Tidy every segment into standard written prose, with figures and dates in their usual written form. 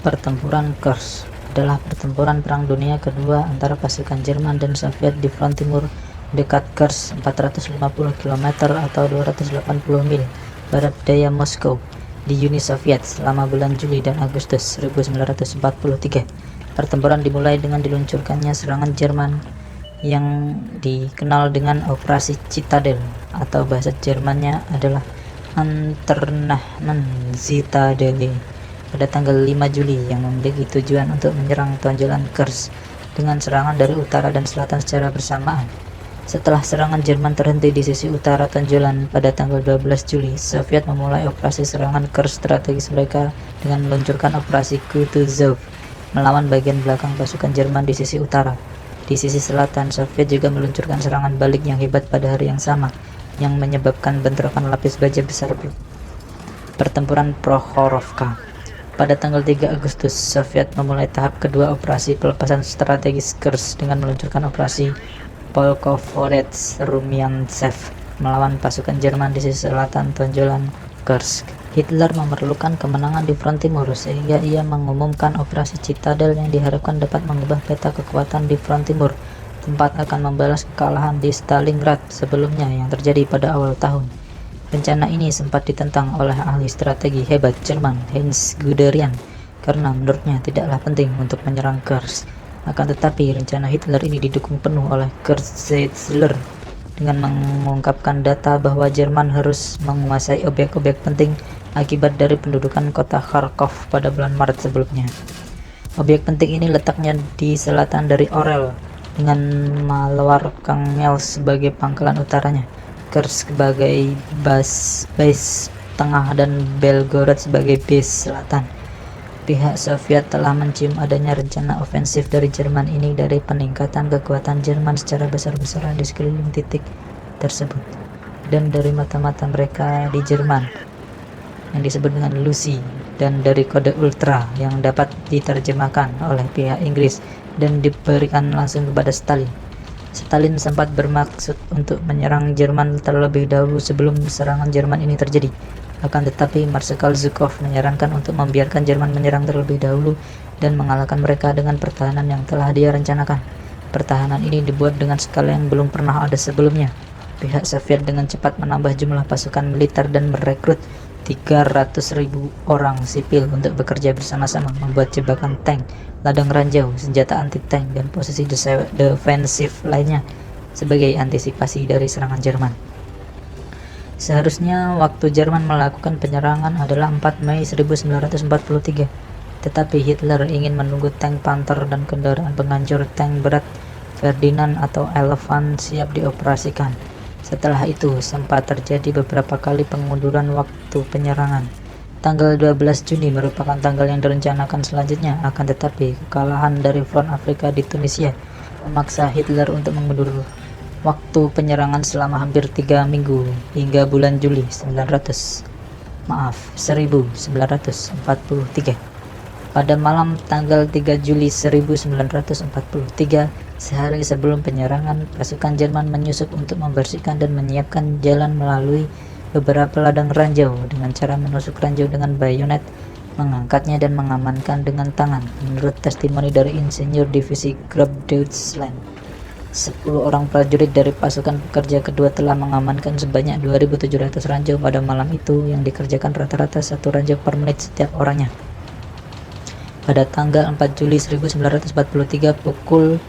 Pertempuran Kursk adalah pertempuran Perang Dunia Kedua antara pasukan Jerman dan Soviet di front timur dekat Kursk, 450 km atau 280 mil barat daya Moskow di Uni Soviet selama bulan Juli dan Agustus 1943. Pertempuran dimulai dengan diluncurkannya serangan Jerman yang dikenal dengan Operasi Citadel, atau bahasa Jermannya adalah Unternehmen Zitadelle, pada tanggal 5 Juli yang memiliki tujuan untuk menyerang tonjolan Kursk dengan serangan dari utara dan selatan secara bersamaan. Setelah serangan Jerman terhenti di sisi utara tonjolan pada tanggal 12 Juli, Soviet memulai operasi serangan Kursk strategis mereka dengan meluncurkan Operasi Kutuzov melawan bagian belakang pasukan Jerman di sisi utara. Di sisi selatan, Soviet juga meluncurkan serangan balik yang hebat pada hari yang sama, yang menyebabkan bentrokan lapis baja besar. Pertempuran Prokhorovka. Pada tanggal 3 Agustus, Soviet memulai tahap kedua operasi pelepasan strategis Kursk dengan meluncurkan Operasi Polkovodets-Rumiantsev melawan pasukan Jerman di sisi selatan tonjolan Kursk. Hitler memerlukan kemenangan di front timur sehingga ia mengumumkan Operasi Citadel yang diharapkan dapat mengubah peta kekuatan di front timur, tempat akan membalas kekalahan di Stalingrad sebelumnya yang terjadi pada awal tahun. Rencana ini sempat ditentang oleh ahli strategi hebat Jerman Heinz Guderian karena menurutnya tidaklah penting untuk menyerang Kursk. Akan tetapi rencana Hitler ini didukung penuh oleh Kurt Zeitzler dengan mengungkapkan data bahwa Jerman harus menguasai objek-objek penting akibat dari pendudukan kota Kharkov pada bulan Maret sebelumnya. Objek penting ini letaknya di selatan dari Orel, dengan Maloarkhangel sebagai pangkalan utaranya, Kursk sebagai base tengah, dan Belgorod sebagai base selatan. Pihak Soviet telah mencium adanya rencana ofensif dari Jerman ini dari peningkatan kekuatan Jerman secara besar-besaran di sekeliling titik tersebut, dan dari mata-mata mereka di Jerman yang disebut dengan Lucy, dan dari kode ultra yang dapat diterjemahkan oleh pihak Inggris dan diberikan langsung kepada Stalin. Stalin sempat bermaksud untuk menyerang Jerman terlebih dahulu sebelum serangan Jerman ini terjadi. Akan tetapi Marskal Zhukov menyarankan untuk membiarkan Jerman menyerang terlebih dahulu dan mengalahkan mereka dengan pertahanan yang telah dia rencanakan. Pertahanan ini dibuat dengan skala yang belum pernah ada sebelumnya. Pihak Soviet dengan cepat menambah jumlah pasukan militer dan merekrut 300.000 orang sipil untuk bekerja bersama-sama membuat jebakan tank, ladang ranjau, senjata anti-tank, dan posisi defensif lainnya sebagai antisipasi dari serangan Jerman. Seharusnya waktu Jerman melakukan penyerangan adalah 4 Mei 1943, tetapi Hitler ingin menunggu tank Panther dan kendaraan penghancur tank berat Ferdinand atau Elefant siap dioperasikan. Setelah itu, sempat terjadi beberapa kali pengunduran waktu penyerangan. Tanggal 12 Juni merupakan tanggal yang direncanakan selanjutnya, akan tetapi kekalahan dari Front Afrika di Tunisia memaksa Hitler untuk mengundur waktu penyerangan selama hampir 3 minggu hingga bulan Juli 1943. Pada malam tanggal 3 Juli 1943, sehari sebelum penyerangan, pasukan Jerman menyusup untuk membersihkan dan menyiapkan jalan melalui beberapa ladang ranjau dengan cara menusuk ranjau dengan bayonet, mengangkatnya dan mengamankan dengan tangan. Menurut testimoni dari Insinyur Divisi Grab Deutschland, 10 orang prajurit dari pasukan pekerja kedua telah mengamankan sebanyak 2.700 ranjau pada malam itu, yang dikerjakan rata-rata 1 ranjau per menit setiap orangnya. Pada tanggal 4 Juli 1943 pukul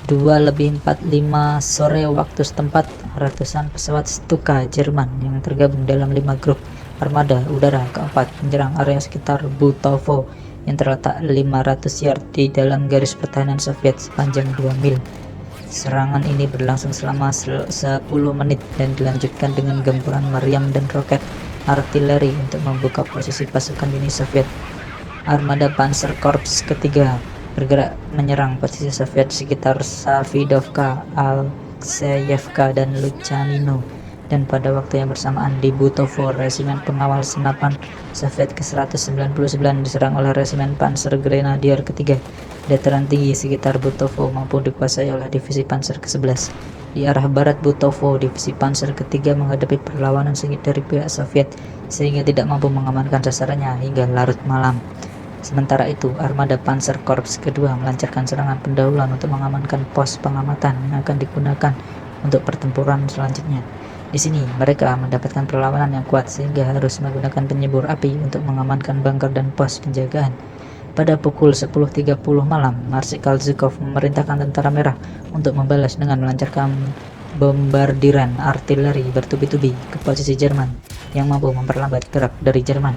2:45 sore waktu setempat, ratusan pesawat Stuka Jerman yang tergabung dalam 5 grup armada udara keempat menyerang area sekitar Butovo yang terletak 500 yard di dalam garis pertahanan Soviet sepanjang 2 mil. Serangan ini berlangsung selama 10 menit dan dilanjutkan dengan gempuran meriam dan roket artileri untuk membuka posisi pasukan Uni Soviet. Armada Panzer Korps ketiga bergerak menyerang posisi Soviet sekitar Safidovka, Alexeyevka, dan Luchanino, dan pada waktu yang bersamaan di Butovo, resimen pengawal senapan Soviet ke-199 diserang oleh resimen Panzer Grenadier ketiga. Dataran tinggi sekitar Butovo mampu dikuasai oleh divisi Panzer ke-11. Di arah barat Butovo, divisi Panzer ketiga menghadapi perlawanan sengit dari pihak Soviet sehingga tidak mampu mengamankan sasarannya hingga larut malam. Sementara itu, armada Panzerkorps kedua melancarkan serangan pendahuluan untuk mengamankan pos pengamatan yang akan digunakan untuk pertempuran selanjutnya. Di sini, mereka mendapatkan perlawanan yang kuat sehingga harus menggunakan penyembur api untuk mengamankan bunker dan pos penjagaan. Pada pukul 10.30 malam, Marsikal Zhukov memerintahkan tentara merah untuk membalas dengan melancarkan bombardiran artileri bertubi-tubi ke posisi Jerman yang mampu memperlambat gerak dari Jerman.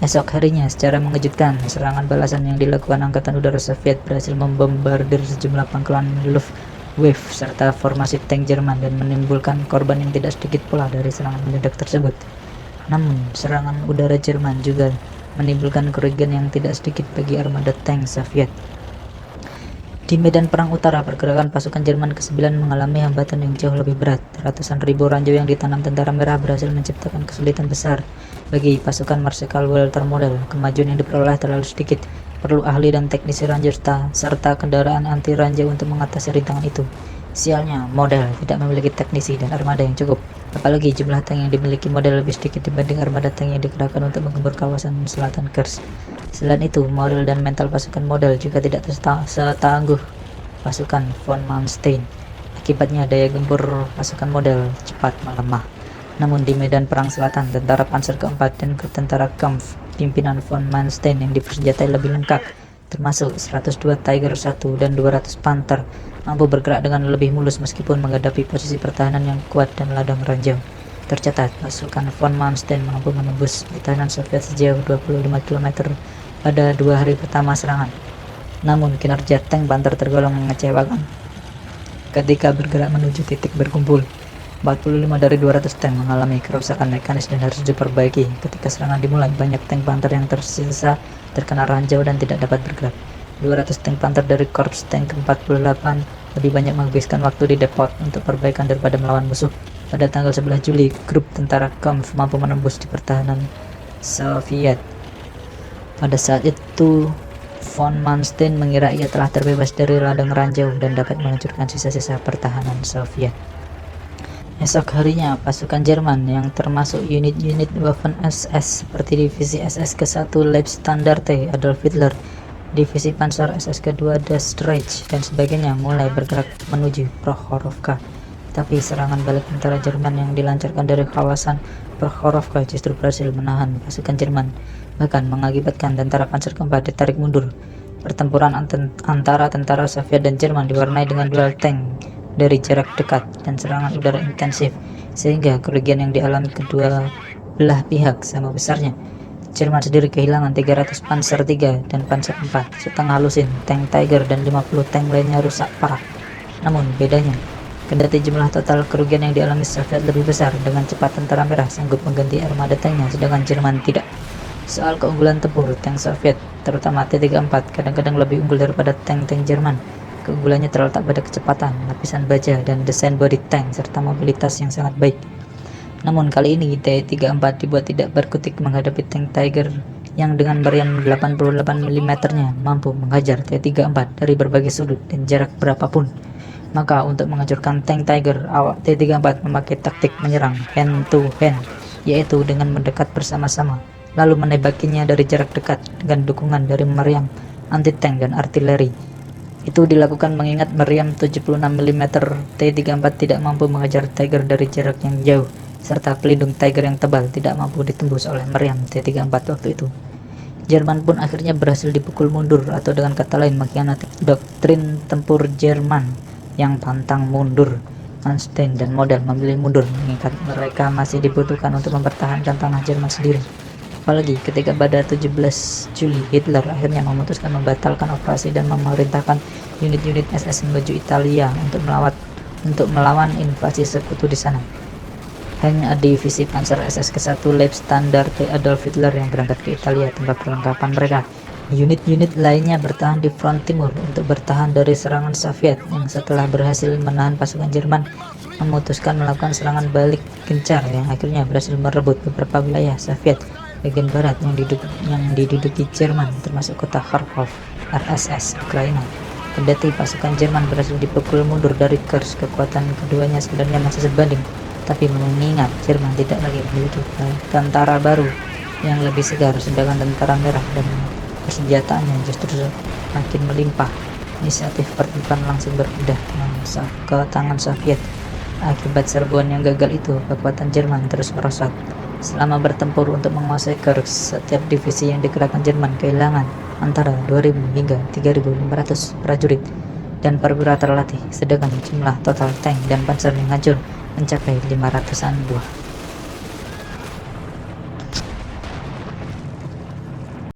Esok harinya, secara mengejutkan, serangan balasan yang dilakukan Angkatan Udara Soviet berhasil membombardir sejumlah pangkalan Luftwaffe serta formasi tank Jerman dan menimbulkan korban yang tidak sedikit pula dari serangan mendadak tersebut. Namun, serangan udara Jerman juga menimbulkan kerugian yang tidak sedikit bagi armada tank Soviet. Di medan perang utara, pergerakan pasukan Jerman ke-9 mengalami hambatan yang jauh lebih berat. Ratusan ribu ranjau yang ditanam tentara merah berhasil menciptakan kesulitan besar bagi pasukan Marsikal Walter Model. Kemajuan yang diperoleh terlalu sedikit. Perlu ahli dan teknisi ranjau serta kendaraan anti ranjau untuk mengatasi rintangan itu. Sialnya, Model tidak memiliki teknisi dan armada yang cukup. Apalagi jumlah tank yang dimiliki Model lebih sedikit dibanding armada tank yang dikerahkan untuk menggempur kawasan selatan Kursk. Selain itu, moral dan mental pasukan Model juga tidak setangguh pasukan von Manstein. Akibatnya, daya gempur pasukan Model cepat melemah. Namun di medan perang selatan, tentara Panzer keempat dan tentara Kampf pimpinan von Manstein yang dipersenjatai lebih lengkap, termasuk 102 Tiger 1 dan 200 Panther, mampu bergerak dengan lebih mulus meskipun menghadapi posisi pertahanan yang kuat dan ladang ranjau. Tercatat, pasukan von Manstein mampu menembus pertahanan Soviet sejauh 25 km pada 2 hari pertama serangan. Namun kinerja tank Panther tergolong mengecewakan. Ketika bergerak menuju titik berkumpul, 45 dari 200 tank mengalami kerusakan mekanis dan harus diperbaiki. Ketika serangan dimulai, banyak tank Panther yang tersisa terkena ranjau dan tidak dapat bergerak. 200 tank Panther dari Korps Tank 48 lebih banyak menghabiskan waktu di depot untuk perbaikan daripada melawan musuh. Pada tanggal 11 Juli, grup tentara Kampf mampu menembus di pertahanan Soviet. Pada saat itu, von Manstein mengira ia telah terbebas dari ladang ranjau dan dapat menghancurkan sisa-sisa pertahanan Soviet. Esok harinya, pasukan Jerman yang termasuk unit-unit Waffen-SS seperti divisi SS ke-1 Leibstandarte Adolf Hitler, divisi Panzer SS ke-2 Das Reich, dan sebagainya mulai bergerak menuju Prokhorovka. Tapi serangan balik tentara Jerman yang dilancarkan dari kawasan Prokhorovka justru berhasil menahan pasukan Jerman, bahkan mengakibatkan tentara Panzer keempat ditarik mundur. Pertempuran antara tentara Soviet dan Jerman diwarnai dengan duel tank dari jarak dekat dan serangan udara intensif, sehingga kerugian yang dialami kedua belah pihak sama besarnya. Jerman sendiri kehilangan 300 Panzer III dan Panzer IV, setengah lusin, tank Tiger, dan 50 tank lainnya rusak parah. Namun bedanya, kendati jumlah total kerugian yang dialami Soviet lebih besar, dengan cepat tentara merah sanggup mengganti armada tanknya, sedangkan Jerman tidak. Soal keunggulan tempur, tank Soviet, terutama T-34, kadang-kadang lebih unggul daripada tank-tank Jerman. Keunggulannya terletak pada kecepatan, lapisan baja, dan desain body tank, serta mobilitas yang sangat baik. Namun kali ini T-34 dibuat tidak berkutik menghadapi tank Tiger yang dengan meriam 88 mm-nya mampu menghajar T-34 dari berbagai sudut dan jarak berapapun. Maka untuk menghancurkan tank Tiger, awak T-34 memakai taktik menyerang hand to hand, yaitu dengan mendekat bersama-sama, lalu menembakinya dari jarak dekat dengan dukungan dari meriam anti-tank dan artileri. Itu dilakukan mengingat meriam 76 mm T-34 tidak mampu mengejar Tiger dari jarak yang jauh, serta pelindung Tiger yang tebal tidak mampu ditembus oleh meriam T-34 waktu itu. Jerman pun akhirnya berhasil dipukul mundur, atau dengan kata lain mengkhianati doktrin tempur Jerman yang pantang mundur. Manstein dan Model memilih mundur mengingat mereka masih dibutuhkan untuk mempertahankan tanah Jerman sendiri. Apalagi ketika pada 17 Juli Hitler akhirnya memutuskan membatalkan operasi dan memerintahkan unit-unit SS menuju Italia untuk melawan invasi sekutu di sana. Hanya divisi Panzer SS ke-1 Leibstandarte Adolf Hitler yang berangkat ke Italia tanpa perlengkapan mereka. Unit-unit lainnya bertahan di front timur untuk bertahan dari serangan Soviet yang setelah berhasil menahan pasukan Jerman memutuskan melakukan serangan balik gencar yang akhirnya berhasil merebut beberapa wilayah Soviet bagian barat yang diduduki Jerman, termasuk kota Kharkov, RSS, Ukraina. Kendati pasukan Jerman berhasil dipukul mundur dari Kursk, kekuatan keduanya sebenarnya masih sebanding, tapi mengingat Jerman tidak lagi memiliki tentara baru yang lebih segar, sedangkan tentara merah dan persenjataannya justru makin melimpah. Inisiatif pertempuran langsung berpindah ke tangan Soviet. Akibat serbuan yang gagal itu, kekuatan Jerman terus merosot. Selama bertempur untuk menguasai Kursk, setiap divisi yang dikerahkan Jerman kehilangan antara 2.000 hingga 3.500 prajurit dan perwira terlatih, sedangkan jumlah total tank dan panser yang hancur mencapai 500-an buah.